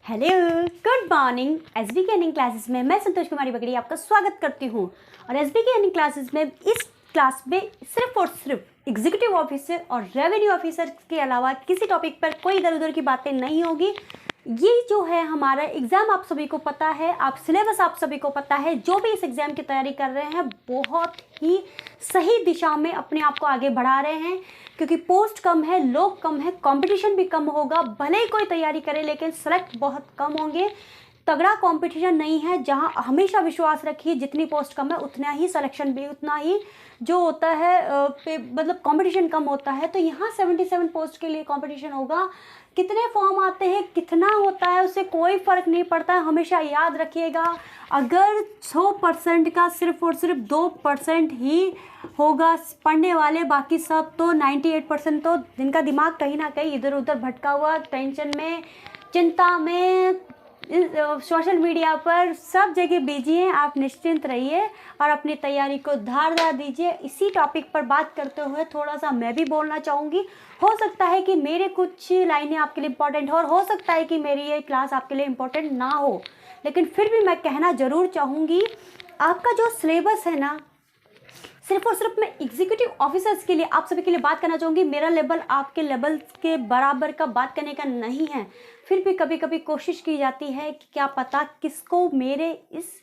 Hello, good morning. SB के earning classes में मैं संतोष कुमारी बगड़ी आपका स्वागत करती हूँ। और एसबी के अर्निंग क्लासेस में इस क्लास में सिर्फ और सिर्फ एग्जीक्यूटिव ऑफिसर और रेवेन्यू ऑफिसर के अलावा किसी टॉपिक पर कोई इधर उधर की बातें नहीं होगी। ये जो है हमारा एग्ज़ाम आप सभी को पता है, आप सिलेबस आप सभी को पता है। जो भी इस एग्ज़ाम की तैयारी कर रहे हैं बहुत ही सही दिशा में अपने आप को आगे बढ़ा रहे हैं, क्योंकि पोस्ट कम है, लोग कम है, कंपटीशन भी कम होगा। भले ही कोई तैयारी करे लेकिन सेलेक्ट बहुत कम होंगे। तगड़ा कंपटीशन नहीं है, जहां हमेशा विश्वास रखिए जितनी पोस्ट कम है उतना ही सिलेक्शन भी उतना ही जो होता है मतलब कंपटीशन कम होता है। तो यहाँ 77 पोस्ट के लिए कंपटीशन होगा। कितने फॉर्म आते हैं, कितना होता है, उससे कोई फ़र्क नहीं पड़ता है। हमेशा याद रखिएगा, अगर 100% का सिर्फ और सिर्फ 2% ही होगा पढ़ने वाले, बाकी सब तो 98% तो जिनका दिमाग कहीं ना कहीं इधर उधर भटका हुआ, टेंशन में, चिंता में, सोशल मीडिया पर सब जगह बिजी हैं। आप निश्चिंत रहिए और अपनी तैयारी को धारदार दीजिए। इसी टॉपिक पर बात करते हुए थोड़ा सा मैं भी बोलना चाहूँगी। हो सकता है कि मेरे कुछ लाइनें आपके लिए इम्पोर्टेंट हो और हो सकता है कि मेरी ये क्लास आपके लिए इम्पोर्टेंट ना हो, लेकिन फिर भी मैं कहना ज़रूर चाहूँगी, आपका जो सिलेबस है ना, सिर्फ और सिर्फ मैं एग्जीक्यूटिव ऑफिसर्स के लिए आप सभी के लिए बात करना चाहूँगी। मेरा लेवल आपके लेवल के बराबर का बात करने का नहीं है। फिर भी कभी कभी कोशिश की जाती है कि क्या पता किसको मेरे इस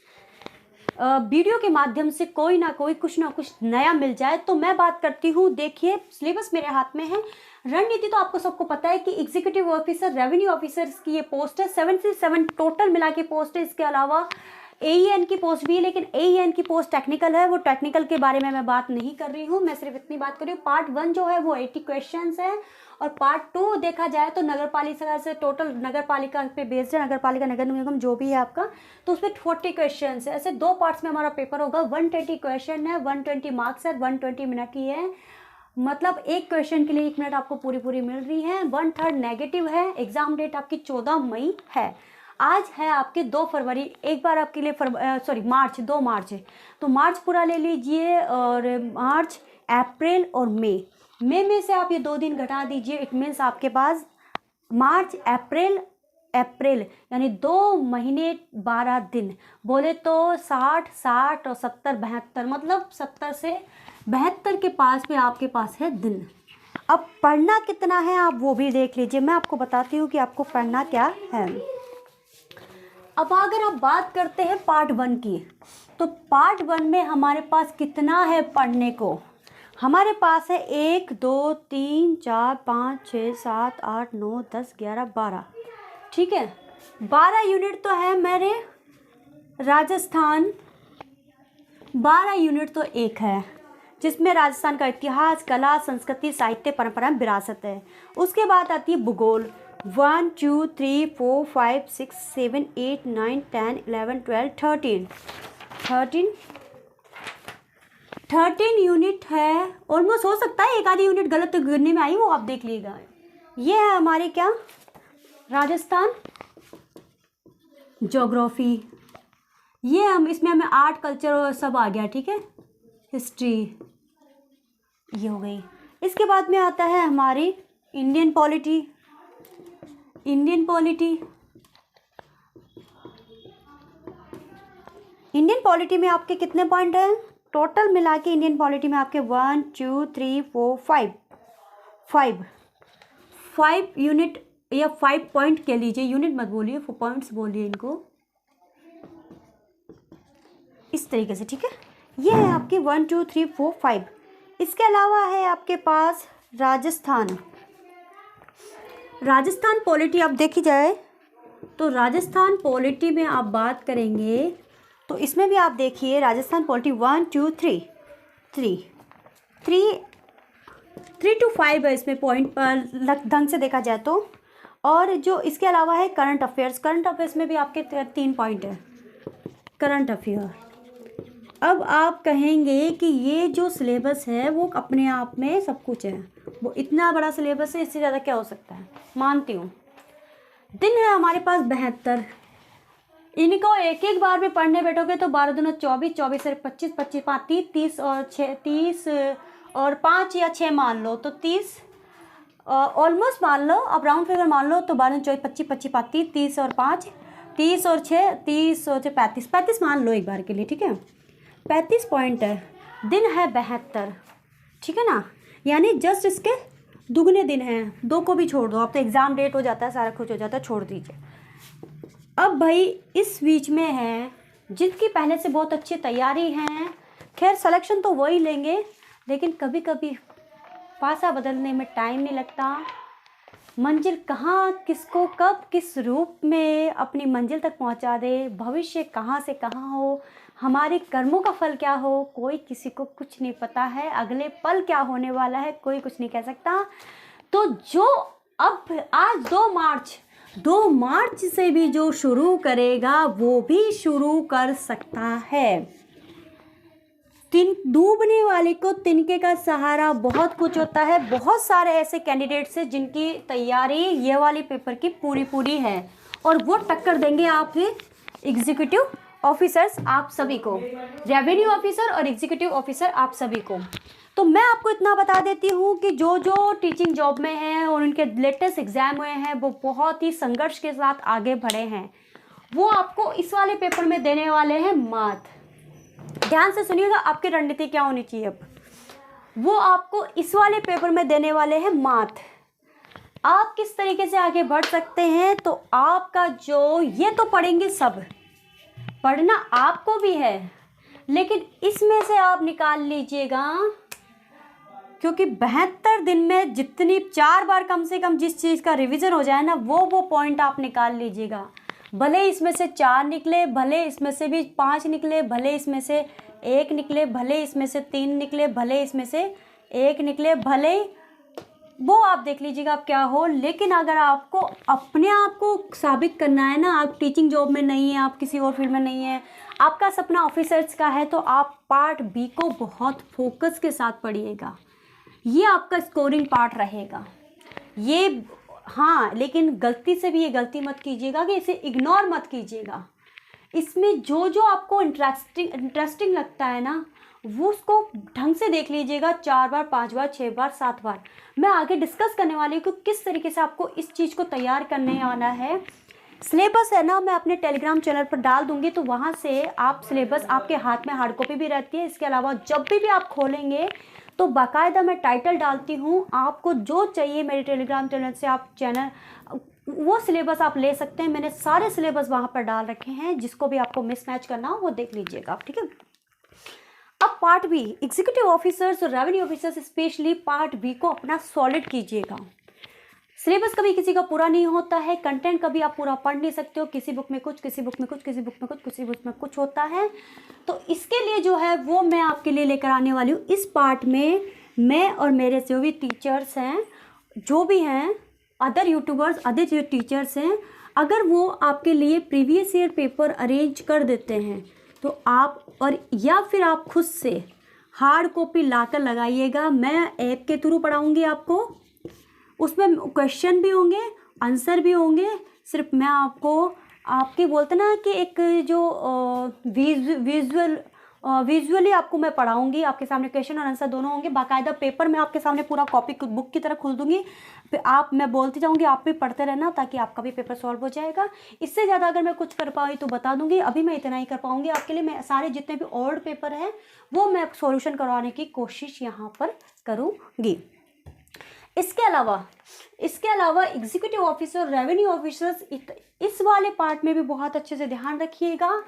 वीडियो के माध्यम से कोई ना कोई कुछ ना कुछ नया मिल जाए। तो मैं बात करती हूँ, देखिए सिलेबस मेरे हाथ में है। रणनीति तो आपको सबको पता है कि एग्जीक्यूटिव ऑफिसर, रेवेन्यू ऑफिसर्स की ये पोस्ट है। 77 टोटल मिला के पोस्ट है। इसके अलावा AEN की पोस्ट भी है, लेकिन AEN की पोस्ट टेक्निकल है। वो टेक्निकल के बारे में मैं बात नहीं कर रही हूँ, मैं सिर्फ इतनी बात कर रही हूँ। पार्ट 1 जो है वो 80 क्वेश्चंस है और पार्ट 2 देखा जाए तो नगर पालिका से, टोटल नगर पालिका पे बेस्ड है, नगर पालिका नगर निगम जो भी है आपका, तो उसमें 40 क्वेश्चन है। ऐसे 2 पार्ट्स में हमारा पेपर होगा। 120 क्वेश्चन है, 120 मार्क्स है, 120 मिनट की है। मतलब एक क्वेश्चन के लिए 1 मिनट आपको पूरी मिल रही है। 1/3 नेगेटिव है। एग्जाम डेट आपकी 14 मई है। आज है आपके 2 फरवरी। एक बार आपके लिए मार्च, 2 मार्च है, तो मार्च पूरा ले लीजिए। और मार्च, अप्रैल और मई में से आप ये 2 दिन घटा दीजिए। इट मीन्स आपके पास मार्च, अप्रैल यानी 2 महीने 12 दिन, बोले तो 60 और 70 72, मतलब 70 से 72 के पास में आपके पास है दिन। अब पढ़ना कितना है आप वो भी देख लीजिए। मैं आपको बताती हूँ कि आपको पढ़ना क्या है। अब अगर आप बात करते हैं पार्ट 1 की, तो पार्ट 1 में हमारे पास कितना है पढ़ने को? हमारे पास है 1 2 3 4 5 6 7 8 9 10 11 12, ठीक है। 12 यूनिट तो है मेरे राजस्थान। 12 यूनिट तो एक है जिसमें राजस्थान का इतिहास, कला, संस्कृति, साहित्य, परंपरा, विरासत है। उसके बाद आती है भूगोल। 1 2 3 4 5 6 7 8 9 10 11 12 13 यूनिट है। ऑलमोस्ट हो सकता है एक आधी यूनिट गलत तो गिनने में आई, वो आप देख लीजिएगा। ये है हमारे क्या, राजस्थान ज्योग्राफी। ये हम इसमें हमें आर्ट, कल्चर और सब आ गया, ठीक है। हिस्ट्री ये हो गई। इसके बाद में आता है हमारी इंडियन पॉलिटी। इंडियन पॉलिटी में आपके कितने पॉइंट हैं टोटल मिला के? इंडियन पॉलिटी में आपके 1 2 3 4 5 यूनिट या 5 पॉइंट कह लीजिए, यूनिट मत बोलिए, 4 पॉइंट्स बोलिए इनको, इस तरीके से, ठीक है। ये है आपके 1 2 3 4 5। इसके अलावा है आपके पास राजस्थान पॉलिटी। आप देखी जाए तो राजस्थान पॉलिटी में आप बात करेंगे तो इसमें भी आप देखिए राजस्थान पॉलिटी 1 2 3 to 5 है इसमें पॉइंट पर ढंग से देखा जाए तो। और जो इसके अलावा है करंट अफेयर्स में भी आपके 3 पॉइंट है करंट अफेयर। अब आप कहेंगे कि ये जो सिलेबस है वो अपने आप में सब कुछ है, वो इतना बड़ा सिलेबस है, इससे ज़्यादा क्या हो सकता है, मानती हूँ। दिन है हमारे पास 72। इनको एक एक बार में पढ़ने बैठोगे तो 12 दूना 24, 24 से 25, 25 5 30 और 6 30 और 5 या 6 मान लो तो 30 ऑलमोस्ट मान लो, अब राउंड फिगर मान लो तो 12 24 25 25 पाती 30 और 5 30 और 6 30 और 6 35 35 मान लो एक बार के लिए, ठीक है। 35 पॉइंट है, दिन है 72, ठीक है ना, यानी जस्ट इसके दुगने दिन हैं, 2 को भी छोड़ दो, अब तो एग्ज़ाम डेट हो जाता है, सारा कुछ हो जाता है, छोड़ दीजिए। अब भाई इस बीच में है जिनकी पहले से बहुत अच्छी तैयारी है, खैर सिलेक्शन तो वही लेंगे, लेकिन कभी कभी पासा बदलने में टाइम नहीं लगता। मंजिल कहाँ किसको कब किस रूप में अपनी मंजिल तक पहुंचा दे, भविष्य कहाँ से कहाँ हो, हमारे कर्मों का फल क्या हो, कोई किसी को कुछ नहीं पता है। अगले पल क्या होने वाला है कोई कुछ नहीं कह सकता। तो जो अब आज 2 मार्च से भी जो शुरू करेगा वो भी शुरू कर सकता है। डूबने वाले को तिनके का सहारा, बहुत कुछ होता है। बहुत सारे ऐसे कैंडिडेट्स हैं जिनकी तैयारी ये वाली पेपर की पूरी है और वो टक्कर देंगे आपके एग्जीक्यूटिव ऑफिसर्स, आप सभी को, रेवेन्यू ऑफिसर और एग्जीक्यूटिव ऑफिसर आप सभी को। तो मैं आपको इतना बता देती हूँ कि जो जो टीचिंग जॉब में हैं और उनके लेटेस्ट एग्जाम हुए हैं वो बहुत ही संघर्ष के साथ आगे बढ़े हैं, वो आपको इस वाले पेपर में देने वाले हैं मात। ध्यान से सुनिएगा, आपकी रणनीति क्या होनी चाहिए। अब वो आपको इस वाले पेपर में देने वाले हैं मात। आप किस तरीके से आगे बढ़ सकते हैं, तो आपका जो ये तो पढ़ेंगे सब, पढ़ना आपको भी है, लेकिन इसमें से आप निकाल लीजिएगा, क्योंकि 72 दिन में जितनी 4 बार कम से कम जिस चीज़ का रिवीजन हो जाए ना, वो पॉइंट आप निकाल लीजिएगा। भले इसमें से 4 निकले, भले इसमें से भी 5 निकले, भले इसमें से 1 निकले, भले इसमें से 3 निकले, भले इसमें से 1 निकले, भले वो आप देख लीजिएगा आप क्या हो। लेकिन अगर आपको अपने आप को साबित करना है ना, आप टीचिंग जॉब में नहीं है, आप किसी और फील्ड में नहीं है, आपका सपना ऑफिसर्स का है, तो आप पार्ट बी को बहुत फोकस के साथ पढ़िएगा। ये आपका स्कोरिंग पार्ट रहेगा ये। हाँ, लेकिन गलती से भी ये गलती मत कीजिएगा कि इसे इग्नोर मत कीजिएगा। इसमें जो जो आपको इंटरेस्टिंग लगता है ना, वो उसको ढंग से देख लीजिएगा। 4 बार 5 बार 6 बार 7 बार मैं आगे डिस्कस करने वाली हूँ कि किस तरीके से आपको इस चीज़ को तैयार करने आना है। सिलेबस है ना, मैं अपने टेलीग्राम चैनल पर डाल दूंगी, तो वहाँ से आप सिलेबस आपके हाथ में हार्ड कॉपी भी रहती है। इसके अलावा जब भी आप खोलेंगे तो बाकायदा मैं टाइटल डालती हूँ, आपको जो चाहिए मेरे टेलीग्राम चैनल से आप वो सिलेबस आप ले सकते हैं। मैंने सारे सिलेबस वहाँ पर डाल रखे हैं, जिसको भी आपको मिसमैच करना हो वो देख लीजिएगा आप, ठीक है। अब पार्ट बी, एग्जीक्यूटिव ऑफिसर्स और revenue officers specially part B को अपना सॉलिड कीजिएगा। सिलेबस कभी किसी का पूरा नहीं होता है, कंटेंट कभी आप पूरा पढ़ नहीं सकते हो, किसी बुक में कुछ, किसी बुक में कुछ, किसी बुक में कुछ, किसी बुक में कुछ होता है। तो इसके लिए जो है वो मैं आपके लिए लेकर आने वाली हूँ। इस पार्ट में मैं और मेरे जो भी टीचर्स हैं, जो भी हैं अदर यूट्यूबर्स, अदर जो टीचर्स हैं, अगर वो आपके लिए प्रीवियस ईयर पेपर अरेंज कर देते हैं तो आप, और या फिर आप खुद से हार्ड कॉपी लाकर लगाइएगा। मैं ऐप के थ्रू पढ़ाऊँगी आपको, उसमें क्वेश्चन भी होंगे, आंसर भी होंगे। सिर्फ मैं आपको आपके बोलते ना कि एक जो विजुअली आपको मैं पढ़ाऊंगी, आपके सामने क्वेश्चन और आंसर दोनों होंगे। बाकायदा पेपर में आपके सामने पूरा कॉपी बुक की तरह खोल दूंगी, फिर मैं बोलती जाऊंगी, आप भी पढ़ते रहना, ताकि आपका भी पेपर सॉल्व हो जाएगा। इससे ज़्यादा अगर मैं कुछ कर पाई तो बता दूंगी, अभी मैं इतना ही कर पाऊंगी आपके लिए। मैं सारे जितने भी ओल्ड पेपर हैं वो मैं सॉल्यूशन करवाने की कोशिश यहाँ पर करूँगी। इसके अलावा एग्जीक्यूटिव ऑफिसर, रेवेन्यू ऑफिसर्स, इस वाले पार्ट में भी बहुत अच्छे से ध्यान रखिएगा।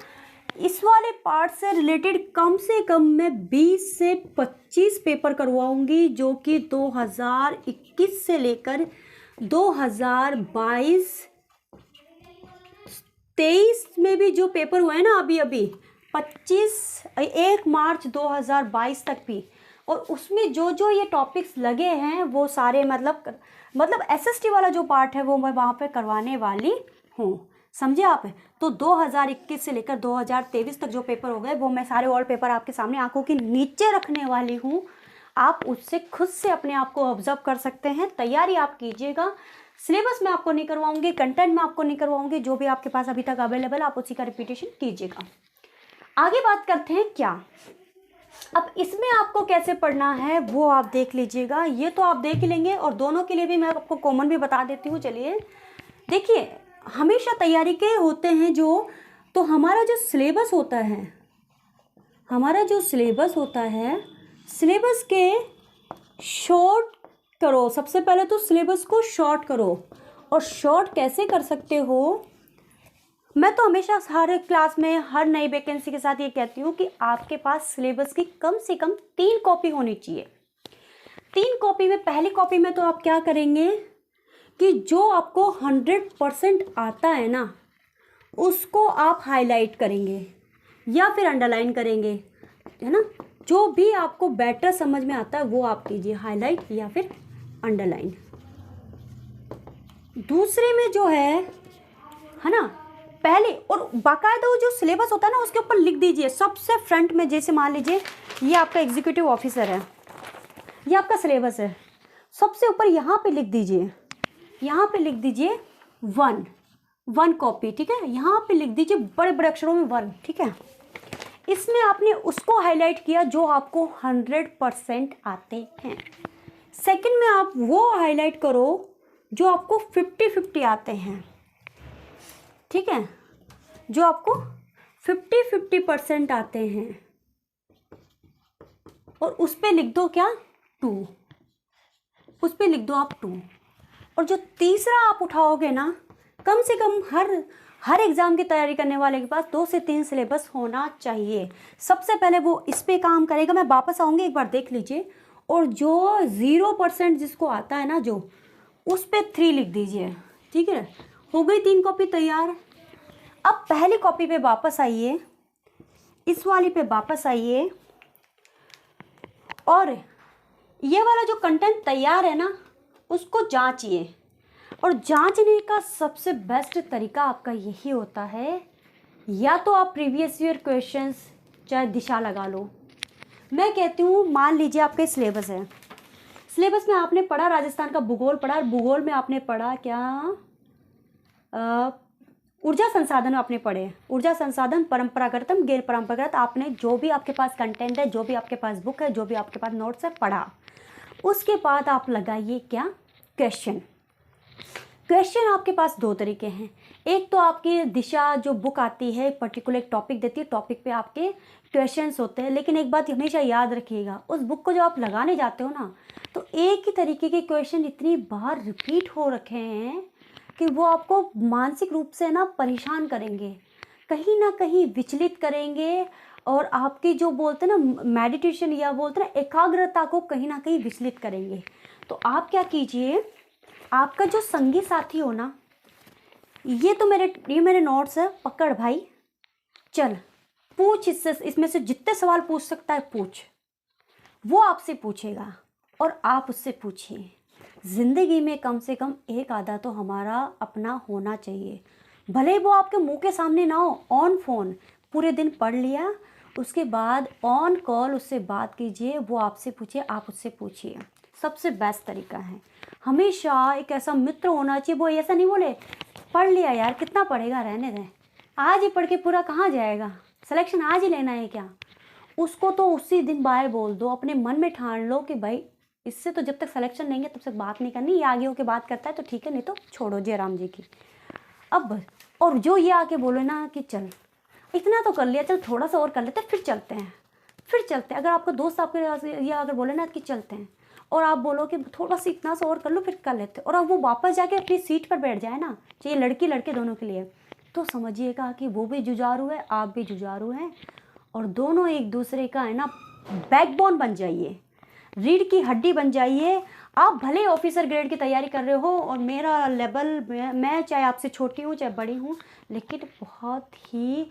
इस वाले पार्ट से रिलेटेड कम से कम मैं 20 से 25 पेपर करवाऊंगी, जो कि 2021 से लेकर 2022-23 में भी जो पेपर हुए हैं ना, अभी 1 मार्च 2022 तक भी, और उसमें जो जो ये टॉपिक्स लगे हैं वो सारे मतलब एसएसटी वाला जो पार्ट है वो मैं वहाँ पे करवाने वाली हूँ, समझे आप। तो 2021 से लेकर 2023 तक जो पेपर हो गए वो मैं सारे ऑल पेपर आपके सामने आंखों के नीचे रखने वाली हूँ। आप उससे खुद से अपने आप को ऑब्जर्व कर सकते हैं। तैयारी आप कीजिएगा। सिलेबस में आपको नहीं करवाऊंगी, कंटेंट में आपको नहीं करवाऊंगी, जो भी आपके पास अभी तक अवेलेबल आप उसी का रिपीटेशन कीजिएगा। आगे बात करते हैं क्या अब इसमें आपको कैसे पढ़ना है वो आप देख लीजिएगा, ये तो आप देख ही लेंगे, और दोनों के लिए भी मैं आपको कॉमन भी बता देती हूँ। चलिए देखिए, हमेशा तैयारी के होते हैं जो, तो हमारा जो सिलेबस होता है, सिलेबस के शॉर्ट करो। सबसे पहले तो सिलेबस को शॉर्ट करो, और शॉर्ट कैसे कर सकते हो, मैं तो हमेशा हर क्लास में हर नई वैकेंसी के साथ ये कहती हूँ कि आपके पास सिलेबस की कम से कम 3 कॉपी होनी चाहिए। 3 कॉपी में, पहली कॉपी में तो आप क्या करेंगे कि जो आपको 100% आता है ना, उसको आप हाईलाइट करेंगे या फिर अंडरलाइन करेंगे, है ना। जो भी आपको बेटर समझ में आता है वो आप कीजिए, हाईलाइट या फिर अंडरलाइन। दूसरे में जो है ना, पहले और बाकायदा वो जो सिलेबस होता है ना उसके ऊपर लिख दीजिए सबसे फ्रंट में। जैसे मान लीजिए ये आपका एग्जीक्यूटिव ऑफिसर है, ये आपका सिलेबस है, सबसे ऊपर यहाँ पे लिख दीजिए, यहाँ पे लिख दीजिए 1 कॉपी, ठीक है। यहाँ पे लिख दीजिए बड़े बड़े अक्षरों में 1, ठीक है। इसमें आपने उसको हाईलाइट किया जो आपको 100% आते हैं। सेकंड में आप वो हाईलाइट करो जो आपको 50-50 आते हैं, ठीक है, जो आपको 50-50% आते हैं, और उस पे लिख दो क्या, 2, उस पे लिख दो आप 2। और जो तीसरा आप उठाओगे ना, कम से कम हर एग्ज़ाम की तैयारी करने वाले के पास 2 से 3 सिलेबस होना चाहिए। सबसे पहले वो इस पे काम करेगा, मैं वापस आऊँगी, एक बार देख लीजिए। और जो 0% जिसको आता है ना, जो उस पे 3 लिख दीजिए, ठीक है। हो गई 3 कॉपी तैयार। अब पहली कॉपी पे वापस आइए, इस वाली पे वापस आइए, और ये वाला जो कंटेंट तैयार है ना उसको जांचिए। और जांचने का सबसे बेस्ट तरीका आपका यही होता है, या तो आप प्रीवियस ईयर क्वेश्चंस चाहे दिशा लगा लो। मैं कहती हूँ, मान लीजिए आपके सिलेबस है, सिलेबस में आपने पढ़ा राजस्थान का भूगोल पढ़ा, और भूगोल में आपने पढ़ा क्या, ऊर्जा संसाधन आपने पढ़े, ऊर्जा संसाधन परंपरागतम गैर परंपरागत, आपने जो भी आपके पास कंटेंट है, जो भी आपके पास बुक है, जो भी आपके पास नोट्स है, पढ़ा। उसके बाद आप लगाइए क्या, क्वेश्चन आपके पास 2 तरीके हैं। एक तो आपकी दिशा जो बुक आती है पर्टिकुलर टॉपिक देती है, टॉपिक पे आपके क्वेश्चंस होते हैं। लेकिन एक बात हमेशा याद रखिएगा, उस बुक को जब आप लगाने जाते हो ना, तो एक ही तरीके के क्वेश्चन इतनी बार रिपीट हो रखे हैं कि वो आपको मानसिक रूप से ना परेशान करेंगे, कहीं ना कहीं विचलित करेंगे, और आपकी जो बोलते हैं ना मेडिटेशन या बोलते हैं ना एकाग्रता को कहीं ना कहीं विचलित करेंगे। तो आप क्या कीजिए, आपका जो संगी साथी हो ना, ये मेरे नोट्स है, पकड़ भाई, चल पूछ, इसमें से जितने सवाल पूछ सकता है पूछ। वो आपसे पूछेगा और आप उससे पूछिए। ज़िंदगी में कम से कम एक आधा तो हमारा अपना होना चाहिए, भले वो आपके मुंह के सामने ना हो, ऑन फोन पूरे दिन पढ़ लिया, उसके बाद ऑन कॉल उससे बात कीजिए, वो आपसे पूछिए, आप उससे पूछिए। सबसे बेस्ट तरीका है। हमेशा एक ऐसा मित्र होना चाहिए, वो ऐसा नहीं बोले पढ़ लिया यार कितना पढ़ेगा, रहने दें, आज ही पढ़ के पूरा कहाँ जाएगा, सिलेक्शन आज ही लेना है क्या। उसको तो उसी दिन बाय बोल दो, अपने मन में ठान लो कि भाई इससे तो जब तक सिलेक्शन लेंगे तब तक बात नहीं करनी, ये आगे होके बात करता है तो ठीक है, नहीं तो छोड़ो जय राम जी की। अब और जो ये आके बोले ना कि चल इतना तो कर लिया, चल थोड़ा सा और कर लेते हैं, फिर चलते हैं। अगर आपका दोस्त आपके ये अगर बोले ना कि चलते हैं, और आप बोलो कि थोड़ा सा इतना सा और कर लो फिर कर लेते हैं, और अब वो वापस जाके अपनी सीट पर बैठ जाए ना, चाहिए लड़की लड़के दोनों के लिए, तो समझिएगा कि वो भी जुझारू है, आप भी जुझारू हैं, और दोनों एक दूसरे का है ना बैकबोन बन जाइए, रीढ़ की हड्डी बन जाइए। आप भले ऑफिसर ग्रेड की तैयारी कर रहे हो और मेरा लेवल, मैं चाहे आपसे छोटी हूँ चाहे बड़ी हूँ, लेकिन बहुत ही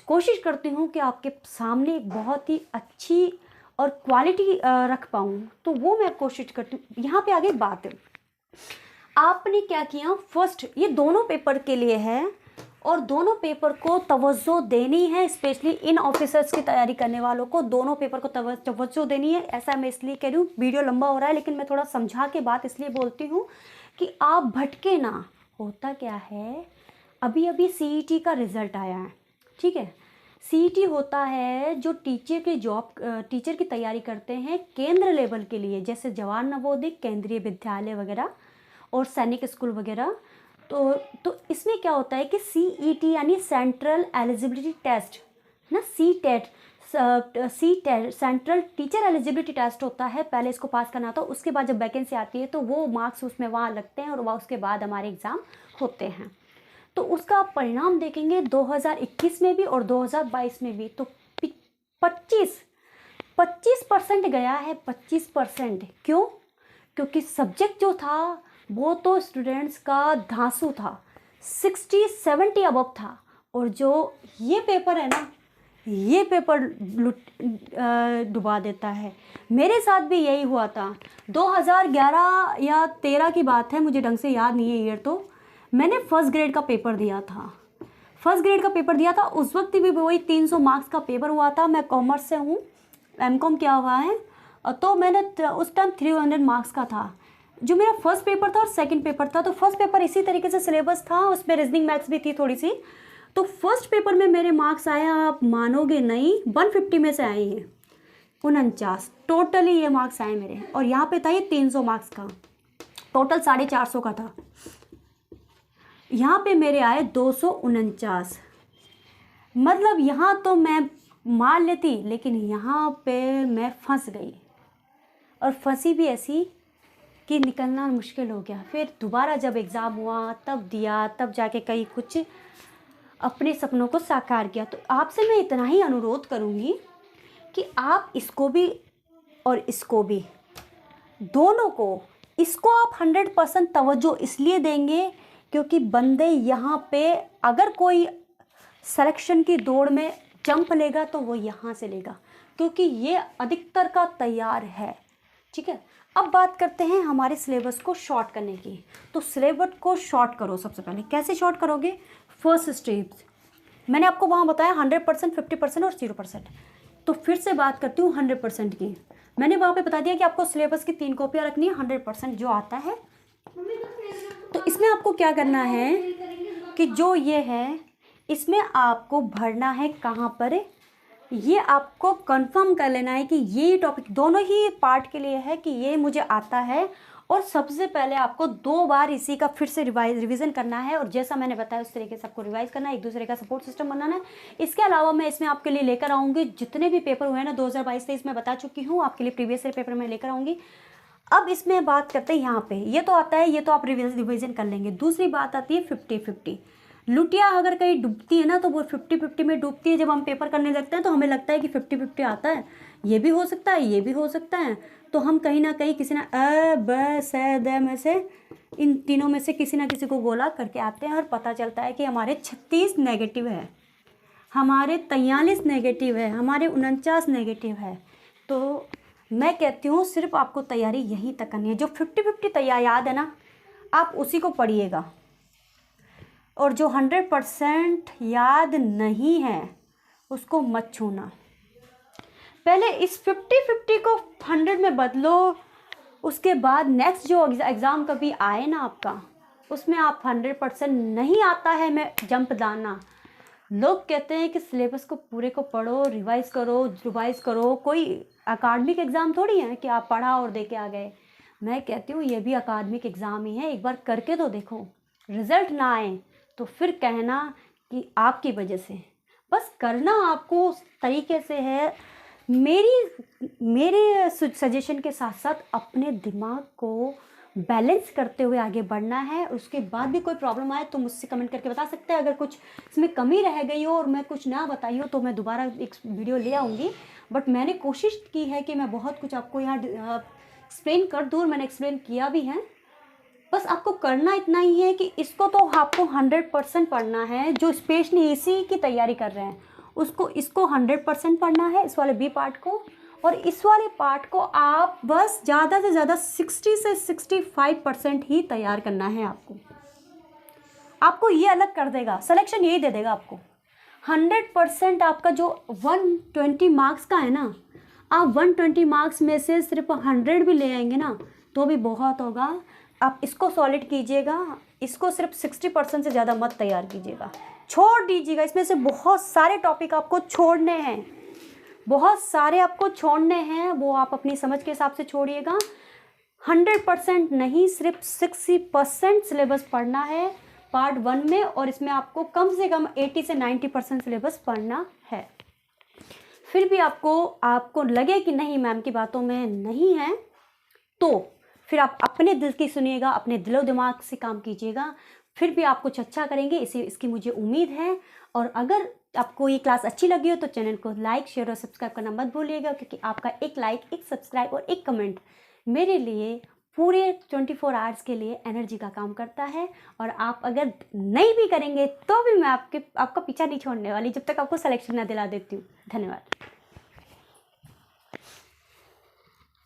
कोशिश करती हूँ कि आपके सामने एक बहुत ही अच्छी और क्वालिटी रख पाऊँ, तो वो मैं कोशिश करती हूँ। यहाँ पे आगे बात है, आपने क्या किया, फर्स्ट ये दोनों पेपर के लिए है, और दोनों पेपर को तवज्जो देनी है, स्पेशली इन ऑफिसर्स की तैयारी करने वालों को दोनों पेपर को तवज्जो देनी है। ऐसा मैं इसलिए कह रही हूँ, वीडियो लंबा हो रहा है लेकिन मैं थोड़ा समझा के बात इसलिए बोलती हूँ कि आप भटके ना। होता क्या है, अभी अभी CET का रिजल्ट आया है, ठीक है, सीईटी होता है जो टीचर की तैयारी करते हैं केंद्र लेवल के लिए, जैसे जवाहर नवोदय, केंद्रीय विद्यालय वगैरह और सैनिक स्कूल वगैरह। तो इसमें क्या होता है कि सीईटी यानी सेंट्रल एलिजिबिलिटी टेस्ट ना, C TET central teacher eligibility test होता है। पहले इसको पास करना होता है, उसके बाद जब वैकेंसी आती है तो वो मार्क्स उसमें वहाँ लगते हैं और वह उसके बाद हमारे एग्ज़ाम होते हैं। तो उसका आप परिणाम देखेंगे 2021 में भी और 2022 में भी, तो 25% गया है। 25% क्यों? क्योंकि सब्जेक्ट जो था वो तो स्टूडेंट्स का धांसू था, 60-70 अबव था। और जो ये पेपर है ना, ये पेपर डुबा देता है। मेरे साथ भी यही हुआ था। 2011 या 13 की बात है, मुझे ढंग से याद नहीं है ईयर। तो मैंने फर्स्ट ग्रेड का पेपर दिया था। उस वक्त भी वही 300 मार्क्स का पेपर हुआ था। मैं कॉमर्स से हूँ, एमकॉम किया हुआ है। तो मैंने उस टाइम 300 मार्क्स का था जो मेरा फर्स्ट पेपर था और सेकंड पेपर था। तो फर्स्ट पेपर इसी तरीके से सिलेबस था, उसमें रीजनिंग मैथ्स भी थी थोड़ी सी। तो फर्स्ट पेपर में मेरे मार्क्स आए, आप मानोगे नहीं, 150 में से आए हैं 49। टोटली ये मार्क्स आए मेरे। और यहाँ पे था ये 300 मार्क्स का, टोटल 450 का था। यहाँ पे मेरे आए 249। मतलब यहाँ तो मैं मान लेती, लेकिन यहाँ पे मैं फंस गई। और फंसी भी ऐसी कि निकलना मुश्किल हो गया। फिर दोबारा जब एग्ज़ाम हुआ तब दिया, तब जाके कहीं कुछ अपने सपनों को साकार किया। तो आपसे मैं इतना ही अनुरोध करूँगी कि आप इसको भी और इसको भी, दोनों को, इसको आप 100% तवज्जो इसलिए देंगे क्योंकि बंदे यहाँ पे अगर कोई सिलेक्शन की दौड़ में जंप लेगा तो वो यहाँ से लेगा, क्योंकि ये अधिकतर का तैयार है। ठीक है, अब बात करते हैं हमारे सिलेबस को शॉर्ट करने की। तो सिलेबस को शॉर्ट करो। सबसे पहले कैसे शॉर्ट करोगे? फर्स्ट स्टेप्स मैंने आपको वहाँ बताया 100%, 50% और 0%। तो फिर से बात करती हूँ 100% की। मैंने वहाँ पे बता दिया कि आपको सिलेबस की 3 कॉपियाँ रखनी है, 100% जो आता है। तो इसमें आपको क्या करना है कि जो ये है इसमें आपको भरना है कहाँ पर, ये आपको कंफर्म कर लेना है कि ये टॉपिक दोनों ही पार्ट के लिए है कि ये मुझे आता है। और सबसे पहले आपको 2 बार इसी का फिर से रिवीजन करना है और जैसा मैंने बताया उस तरीके से आपको रिवाइज करना है, एक दूसरे का सपोर्ट सिस्टम बनाना है। इसके अलावा मैं इसमें आपके लिए लेकर आऊँगी जितने भी पेपर हुए हैं ना 2022-23 में बता चुकी हूँ, आपके लिए प्रीवियस ईयर पेपर में लेकर आऊँगी। अब इसमें बात करते हैं यहाँ पे, ये तो आता है, ये तो आप रिवीजन कर लेंगे। दूसरी बात आती है 50-50। लुटिया अगर कहीं डूबती है ना तो वो 50-50 में डूबती है। जब हम पेपर करने लगते हैं तो हमें लगता है कि 50-50 आता है, ये भी हो सकता है, ये भी हो सकता है। तो हम कहीं ना कहीं किसी ना अ ब स द में से, इन तीनों में से किसी ना किसी को गोला करके आते हैं और पता चलता है कि हमारे 36 नेगेटिव है, हमारे 43 नेगेटिव है, हमारे 49 नेगेटिव है। तो मैं कहती हूँ सिर्फ आपको तैयारी यहीं तक करनी है। जो 50-50 तैयार याद है ना, आप उसी को पढ़िएगा। और जो 100% याद नहीं है उसको मत छूना। पहले इस 50-50 को 100 में बदलो, उसके बाद नेक्स्ट जो एग्ज़ाम कभी आए ना आपका, उसमें आप 100% नहीं आता है मैं जंप दाना। लोग कहते हैं कि सिलेबस को पूरे को पढ़ो, रिवाइज़ करो। कोई अकादमिक एग्ज़ाम थोड़ी है कि आप पढ़ा और दे के आ गए। मैं कहती हूँ ये भी अकादमिक एग्ज़ाम ही है, एक बार करके तो देखो। रिज़ल्ट ना आए तो फिर कहना कि आपकी वजह से, बस करना आपको उस तरीके से है। मेरे सजेशन के साथ साथ अपने दिमाग को बैलेंस करते हुए आगे बढ़ना है। उसके बाद भी कोई प्रॉब्लम आए तो मुझसे कमेंट करके बता सकते हैं। अगर कुछ इसमें कमी रह गई हो और मैं कुछ ना बताई हो तो मैं दोबारा एक वीडियो ले आऊँगी। बट मैंने कोशिश की है कि मैं बहुत कुछ आपको यहाँ एक्सप्लेन कर दूँ, मैंने एक्सप्लेन किया भी है। बस आपको करना इतना ही है कि इसको तो आपको 100% पढ़ना है। जो स्पेशली इसी की तैयारी कर रहे हैं इसको 100% पढ़ना है, इस वाले बी पार्ट को। और इस वाले पार्ट को आप बस ज़्यादा से ज़्यादा 60 से 65% ही तैयार करना है। आपको ये अलग कर देगा, सिलेक्शन यही दे देगा आपको। 100% आपका जो 120 मार्क्स का है ना, आप 120 मार्क्स में से सिर्फ 100 भी ले आएंगे ना तो भी बहुत होगा। आप इसको सॉलिड कीजिएगा, इसको सिर्फ 60% से ज़्यादा मत तैयार कीजिएगा, छोड़ दीजिएगा। इसमें से बहुत सारे टॉपिक आपको छोड़ने हैं, बहुत सारे आपको छोड़ने हैं, वो आप अपनी समझ के हिसाब से छोड़िएगा। 100% नहीं, सिर्फ 60% सिलेबस पढ़ना है पार्ट 1 में, और इसमें आपको कम से कम 80 से 90% सिलेबस पढ़ना है। फिर भी आपको लगे कि नहीं मैम की बातों में नहीं है, तो फिर आप अपने दिल की सुनिएगा, अपने दिलो दिमाग से काम कीजिएगा, फिर भी आप कुछ अच्छा करेंगे, इसकी मुझे उम्मीद है। और अगर आपको ये क्लास अच्छी लगी हो तो चैनल को लाइक, शेयर और सब्सक्राइब करना मत भूलिएगा, क्योंकि आपका एक लाइक, एक सब्सक्राइब और एक कमेंट मेरे लिए पूरे 24 आवर्स के लिए एनर्जी का काम करता है। और आप अगर नहीं भी करेंगे तो भी मैं आपका पीछा नहीं छोड़ने वाली जब तक आपको सिलेक्शन ना दिला देती हूँ। धन्यवाद।